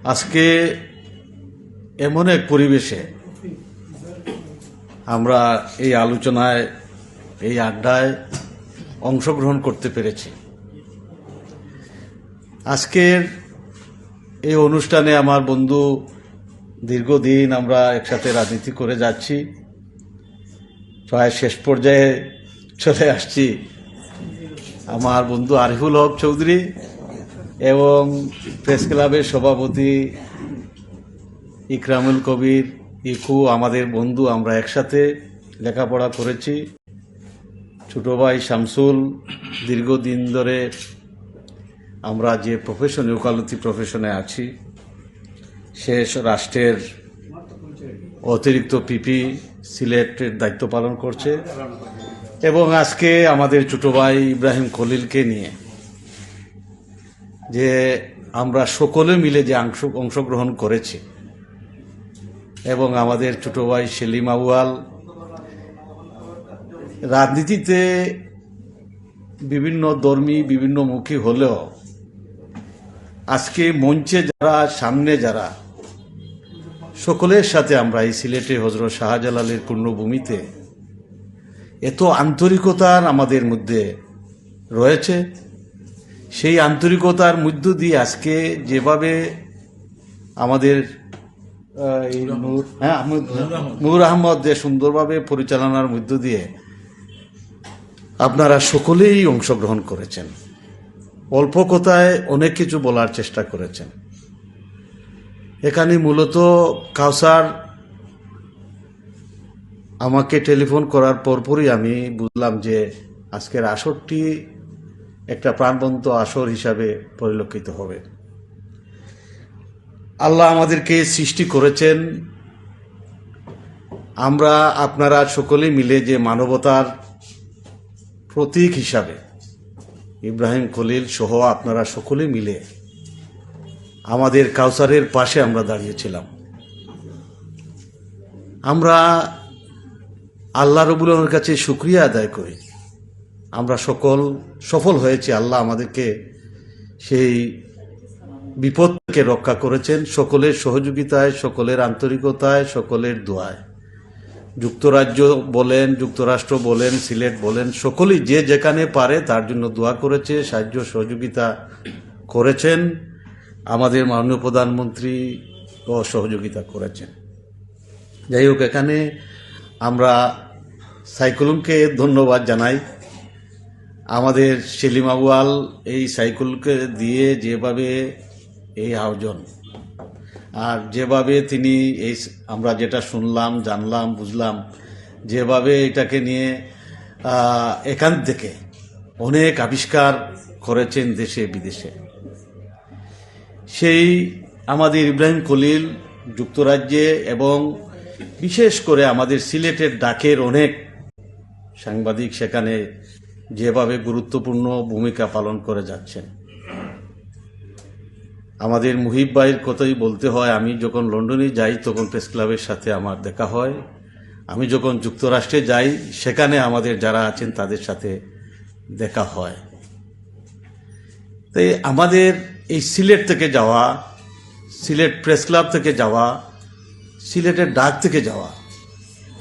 আজকে এমন এক পরিবেশে আমরা এই আলোচনায়, এই আড্ডায় অংশগ্রহণ করতে পেরেছি। আজকের এই অনুষ্ঠানে আমার বন্ধু, দীর্ঘদিন আমরা একসাথে রাজনীতি করে যাচ্ছি, প্রায় শেষ পর্যায়ে চলে আসছি। আমার বন্ধু আরিফুল হক চৌধুরী এবং প্রেস ক্লাবের সভাপতি ইকরামুল কবির ইকু আমাদের বন্ধু, আমরা একসাথে লেখাপড়া করেছি। ছোট ভাই শামসুল, দীর্ঘদিন ধরে আমরা যে প্রফেশনে, ওকালতি প্রফেশনে আছি, সে রাষ্ট্রের অতিরিক্ত পিপি সিলেটের দায়িত্ব পালন করছে। এবং আজকে আমাদের ছোট ভাই ইব্রাহিম খলিলকে নিয়ে যে আমরা সকলে মিলে যে অংশগ্রহণ করেছি, এবং আমাদের ছোট ভাই সেলিম আউয়াল, রাজনীতিতে বিভিন্ন ধর্মী, বিভিন্ন মুখী হলেও আজকে মঞ্চে যারা, সামনে যারা, সকলের সাথে আমরা এই সিলেটে হযরত শাহজালালের পূর্ণভূমিতে এত আন্তরিকতার আমাদের মধ্যে রয়েছে। সেই আন্তরিকতার মধ্য দিয়ে আজকে যেভাবে আমাদের নূর আহমদ যে সুন্দরভাবে পরিচালনার মধ্য দিয়ে আপনারা সকলেই অংশগ্রহণ করেছেন, অল্প কথায় অনেক কিছু বলার চেষ্টা করেছেন। এখানে মূলত কাউসার আমাকে টেলিফোন করার পরপরই আমি বুঝলাম যে আজকের আসরটি একটা প্রাণবন্ত আসর হিসাবে পরিলক্ষিত হবে। আল্লাহ আমাদেরকে সৃষ্টি করেছেন, আমরা আপনারা সকলে মিলে যে মানবতার প্রতীক হিসাবে, ইব্রাহিম খলিল সহ আপনারা সকলে মিলে আমাদের কাউসারের পাশে আমরা দাঁড়িয়েছিলাম। আমরা আল্লাহ রব্বুল আলামিনের কাছে শুকরিয়া আদায় করি, আমরা সফল হয়েছি। আল্লাহ আমাদেরকে সেই বিপদ থেকে রক্ষা করেছেন, সকলের সহযোগিতায়, সকলের আন্তরিকতায়, সকলের দোয়ায়। যুক্তরাজ্য বলেন, যুক্তরাষ্ট্র বলেন, সিলেট বলেন, সকলেই যে যেখানে পারে তার জন্য দোয়া করেছে, সাহায্য সহযোগিতা করেছেন। আমাদের মাননীয় প্রধানমন্ত্রী ও সহযোগিতা করেছেন। যাই হোক, এখানে আমরা সাইকুলকে ধন্যবাদ জানাই। আমাদের সেলিম আউয়াল এই সাইকুলকে দিয়ে যেভাবে এই আয়োজন, আর যেভাবে তিনি এই, আমরা যেটা শুনলাম, জানলাম, বুঝলাম, যেভাবে এটাকে নিয়ে এখান থেকে অনেক আবিষ্কার করেছেন দেশে বিদেশে। সেই আমাদের ইব্রাহিম খলিল যুক্তরাজ্যে এবং বিশেষ করে আমাদের সিলেটের ডাকের অনেক সাংবাদিক সেখানে যেভাবে গুরুত্বপূর্ণ ভূমিকা পালন করে যাচ্ছেন। আমাদের মুহিব ভাইয়ের কথাই বলতে হয়, আমি যখন লন্ডনে যাই তখন প্রেস ক্লাবের সাথে আমার দেখা হয়, আমি যখন যুক্তরাষ্ট্রে যাই সেখানে আমাদের যারা আছেন তাদের সাথে দেখা হয়। তাই আমাদের এই সিলেট থেকে যাওয়া, সিলেট প্রেস ক্লাব থেকে যাওয়া, সিলেটের ডাক থেকে যাওয়া,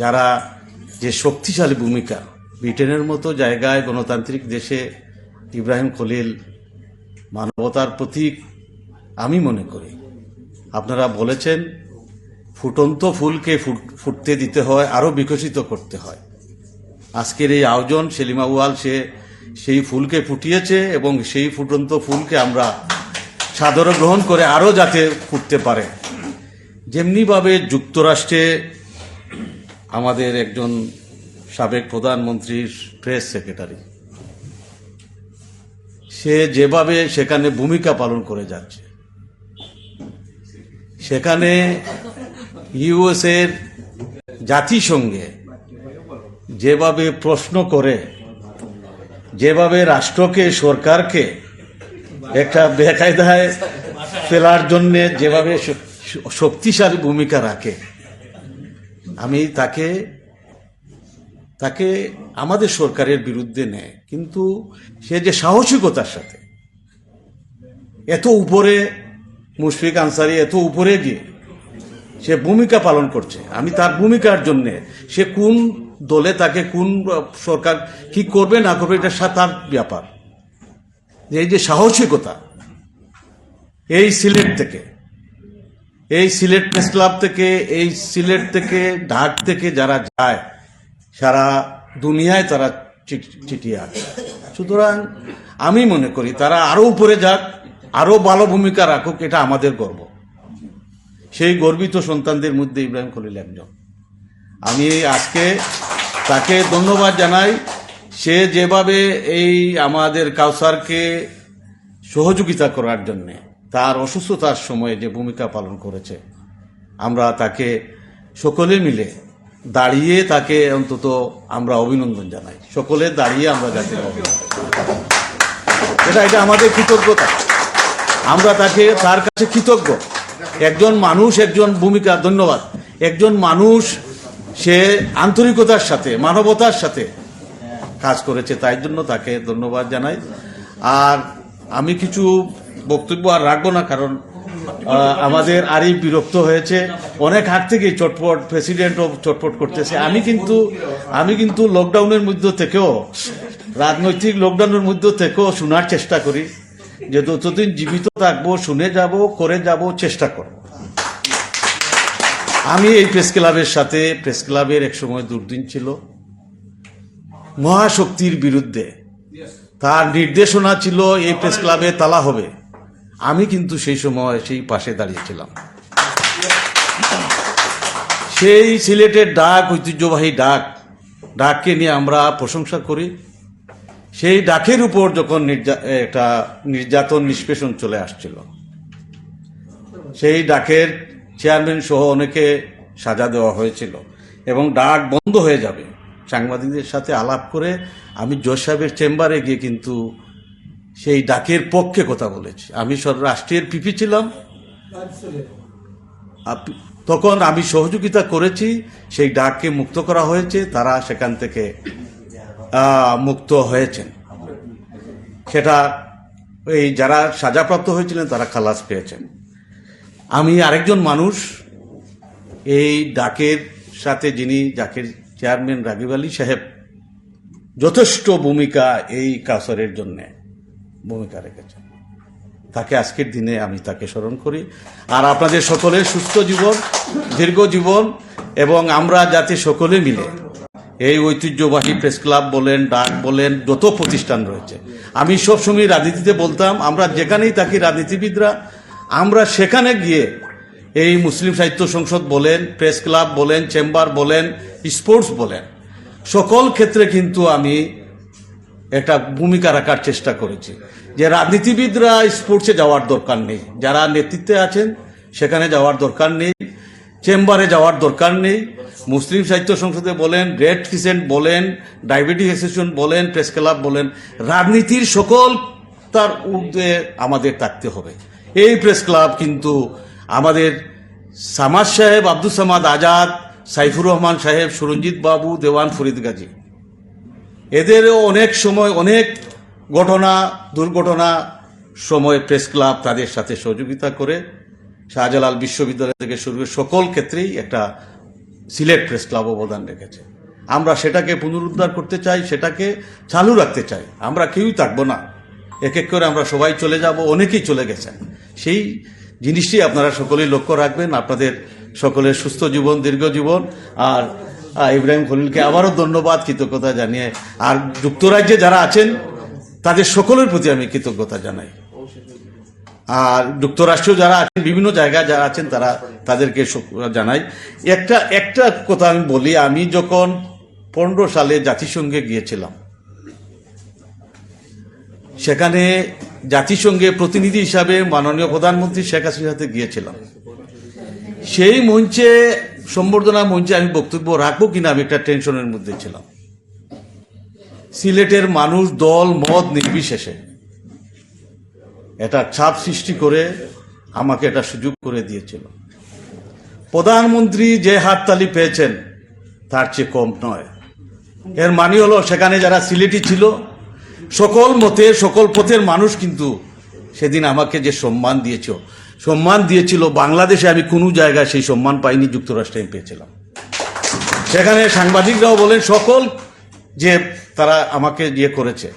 যারা যে শক্তিশালী ভূমিকা, ব্রিটেনের মতো জায়গায়, গণতান্ত্রিক দেশে ইব্রাহিম খলিল মানবতার প্রতীক আমি মনে করি। আপনারা বলেছেন ফুটন্ত ফুলকে ফুটতে দিতে হয়, আরো বিকশিত করতে হয়। আজকের এই আয়োজন, সেলিম আউয়াল সে সেই ফুলকে ফুটিয়েছে এবং সেই ফুটন্ত ফুলকে আমরা সাদরে গ্রহণ করে আরো যাতে ফুটতে পারে। যেমনিভাবে যুক্তরাষ্ট্রে আমাদের একজন সাবেক প্রধানমন্ত্রীর প্রেস সেক্রেটারি, সে যেভাবে সেখানে ভূমিকা পালন করে যাচ্ছে, সেখানে ইউএসএর জাতিসংঘে যেভাবে প্রশ্ন করে, যেভাবে রাষ্ট্রকে, সরকারকে একটা বেকায়দায় ফেলার জন্য যেভাবে শক্তিশালী ভূমিকা রাখে, আমি তাকে আমাদের সরকারের বিরুদ্ধে নেয়, কিন্তু সে যে সাহসিকতার সাথে এত উপরে মুশফিক আনসারী এত উপরে গিয়ে সে ভূমিকা পালন করছে, আমি তার ভূমিকার জন্য সে কোন দলে তাকে কোন সরকার কি করবে না করবে এটা তার ব্যাপার। এই যে সাহসিকতা এই সিলেট থেকে, এই সিলেট প্রেস ক্লাব থেকে, এই সিলেট থেকে ঢাক থেকে যারা যায় সারা দুনিয়ায় তারা চিঠিয়ে আছে। সুতরাং আমি মনে করি তারা আরো উপরে যাক, আরো ভালো ভূমিকা রাখুক, এটা আমাদের গর্ব। সেই গর্বিত সন্তানদের মধ্যে ইব্রাহিম খলিল একজন। আমি আজকে তাকে ধন্যবাদ জানাই। সে যেভাবে এই আমাদের কাউসারকে সহযোগিতা করার জন্য তার অসুস্থতার সময়ে যে ভূমিকা পালন করেছে, আমরা তাকে সকলে মিলে দাঁড়িয়ে তাকে অন্তত আমরা অভিনন্দন জানাই। সকলে দাঁড়িয়ে আমরা যাতে এটা আমাদের কৃতজ্ঞতা। আমরা তার কাছে কৃতজ্ঞ। একজন মানুষ, একজন ভূমিকা, ধন্যবাদ। একজন মানুষ সে আন্তরিকতার সাথে মানবতার সাথে কাজ করেছে, তাই জন্য তাকে ধন্যবাদ জানাই। আর আমি কিছু বক্তব্য আর রাখবো না, কারণ আমাদের আরিফ বিরক্ত হয়েছে অনেক হাত থেকেই চটপট, প্রেসিডেন্টও চটপট করতেছে। আমি কিন্তু লকডাউনের মধ্যে থেকেও, রাজনৈতিক লকডাউনের মধ্যে থেকেও শোনার চেষ্টা করি, যে যতদিন জীবিত থাকবো শুনে যাব, করে যাব, চেষ্টা করব। আমি এই প্রেস ক্লাবের সাথে, প্রেস ক্লাবের এক সময় দুর্দিন ছিল, মহাশক্তির বিরুদ্ধে তার নির্দেশনা ছিল এই প্রেস ক্লাবে তালা হবে। আমি কিন্তু সেই সময় সেই পাশে দাঁড়িয়েছিলাম। সেই সিলেটের ডাক, ঐতিহ্যবাহী ডাককে নিয়ে আমরা প্রশংসা করি। সেই ডাকের উপর যখন একটা নির্যাতন নিষ্পেষণ চলে আসছিল, সেই ডাকের চেয়ারম্যান সহ অনেকে সাজা দেওয়া হয়েছিল এবং ডাক বন্ধ হয়ে যাবে। সাংবাদিকদের সাথে আলাপ করে আমি জজ সাহেবের চেম্বারে গিয়ে কিন্তু সেই ডাকের পক্ষে কথা বলেছি। আমি রাষ্ট্রের পিপি ছিলাম, তখন আমি সহযোগিতা করেছি। সেই ডাককে মুক্ত করা হয়েছে, তারা সেখান থেকে মুক্ত হয়েছেন। সেটা এই যারা সাজাপ্রাপ্ত হয়েছিলেন তারা খালাস পেয়েছেন। আমি আরেকজন মানুষ, এই ডাকের সাথে যিনি ডাকের চেয়ারম্যান রাগিব আলী সাহেব যথেষ্ট ভূমিকা এই কাউসারের জন্য ভূমিকা রেখেছেন, তাকে আজকের দিনে আমি তাকে স্মরণ করি। আর আপনাদের সকলের সুস্থ জীবন, দীর্ঘ জীবন, এবং আমরা যাতে সকলে মিলে এই ঐতিহ্যবাহী প্রেস ক্লাব বলেন, ডাক বলেন, যত প্রতিষ্ঠান রয়েছে, আমি সবসময় রাজনীতিতে বলতাম, আমরা যেখানেই থাকি রাজনীতিবিদরা, আমরা সেখানে গিয়ে এই মুসলিম সাহিত্য সংসদ বলেন, প্রেস ক্লাব বলেন, চেম্বার বলেন, স্পোর্টস বলেন, সকল ক্ষেত্রে কিন্তু আমি একটা ভূমিকা রাখার চেষ্টা করেছি। যে রাজনীতিবিদরা স্পোর্টসে যাওয়ার দরকার নেই, যারা নেতৃত্বে আছেন সেখানে যাওয়ার দরকার নেই, চেম্বারে যাওয়ার দরকার নেই। মুসলিম সাহিত্য সংসদে বলেন, রেড ক্রিসেন্ট বলেন, ডায়াবেটিক অ্যাসোসিয়েশন বলেন, প্রেস ক্লাব বলেন, রাজনীতির সকল তার ঊর্ধ্বে আমাদের থাকতে হবে। এই প্রেস ক্লাব কিন্তু আমাদের সামাদ সাহেব, আব্দুল সামাদ আজাদ, সাইফুর রহমান সাহেব, সুরঞ্জিত বাবু, দেওয়ান ফরিদ গাজী, এদেরও অনেক সময় অনেক দুর্ঘটনা সময় প্রেস ক্লাব তাদের সাথে সহযোগিতা করে শাহজালাল বিশ্ববিদ্যালয় থেকে শুরু করে সকল ক্ষেত্রেই একটা সিলেট প্রেস ক্লাব অবদান রেখেছে। আমরা সেটাকে পুনরুদ্ধার করতে চাই, সেটাকে চালু রাখতে চাই। আমরা কেউই থাকবো না, এক এক করে আমরা সবাই চলে যাব, অনেকেই চলে গেছেন। সেই জিনিসটি আপনারা সকলেই লক্ষ্য রাখবেন। আপনাদের সকলের সুস্থ জীবন, দীর্ঘ জীবন। আর ইব্রাহিম খলিলকে আবারও ধন্যবাদ, কৃতজ্ঞতা জানিয়ে, আর যুক্তরাজ্যে যারা আছেন তাদের সকলের প্রতি আমি কৃতজ্ঞতা জানাই। আর যুক্তরাষ্ট্রেও যারা আছেন, বিভিন্ন জায়গায় যারা আছেন, তাদেরকে জানাই। একটা কথা আমি বলি, আমি যখন 15 সালে জাতিসংঘে গিয়েছিলাম, সেখানে জাতিসংঘে প্রতিনিধি হিসাবে মাননীয় প্রধানমন্ত্রী শেখ হাসিনার সাথে গিয়েছিলাম। সেই মঞ্চে, সম্বর্ধনা মঞ্চে আমি বক্তব্য রাখবো কিনা আমি একটা টেনশনের মধ্যে ছিলাম। সিলেটের মানুষ দল মত নির্বিশেষে এটা চাপ সৃষ্টি করে আমাকে এটা সুযোগ করে দিয়েছিল। প্রধানমন্ত্রী যে হাততালি পেয়েছেন তার চেয়ে কম নয়। এর মানে হলো সেখানে যারা সিলেটি ছিল, সকল মতে সকল পথের মানুষ কিন্তু সেদিন আমাকে যে সম্মান দিয়েছ, সম্মান দিয়েছিল, বাংলাদেশে আমি কোনো জায়গায় সেই সম্মান পাইনি, যুক্তরাষ্ট্রে আমি পেয়েছিলাম। সেখানে সাংবাদিকরাও বলেন, সকল যে তারা আমাকে করেছে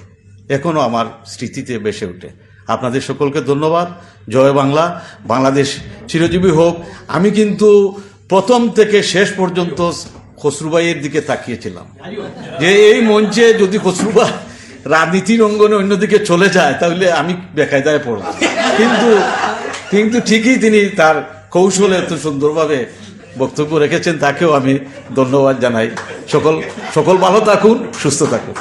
এখনো আমার স্মৃতিতে ভেসে ওঠে। আপনাদের সকলকে ধন্যবাদ। জয় বাংলা, বাংলাদেশ চিরজীবী হোক। আমি কিন্তু প্রথম থেকে শেষ পর্যন্ত খসরুভাইয়ের দিকে তাকিয়েছিলাম যে এই মঞ্চে যদি খসরুভাই রাজনীতির অঙ্গনে অন্যদিকে চলে যায় তাহলে আমি বেকায়দায় পড়ব, কিন্তু ঠিকই তিনি তার কৌশলে এত সুন্দরভাবে বক্তব্য রেখেছেন, তাকেও আমি ধন্যবাদ জানাই। সকল ভালো থাকুন, সুস্থ থাকুন।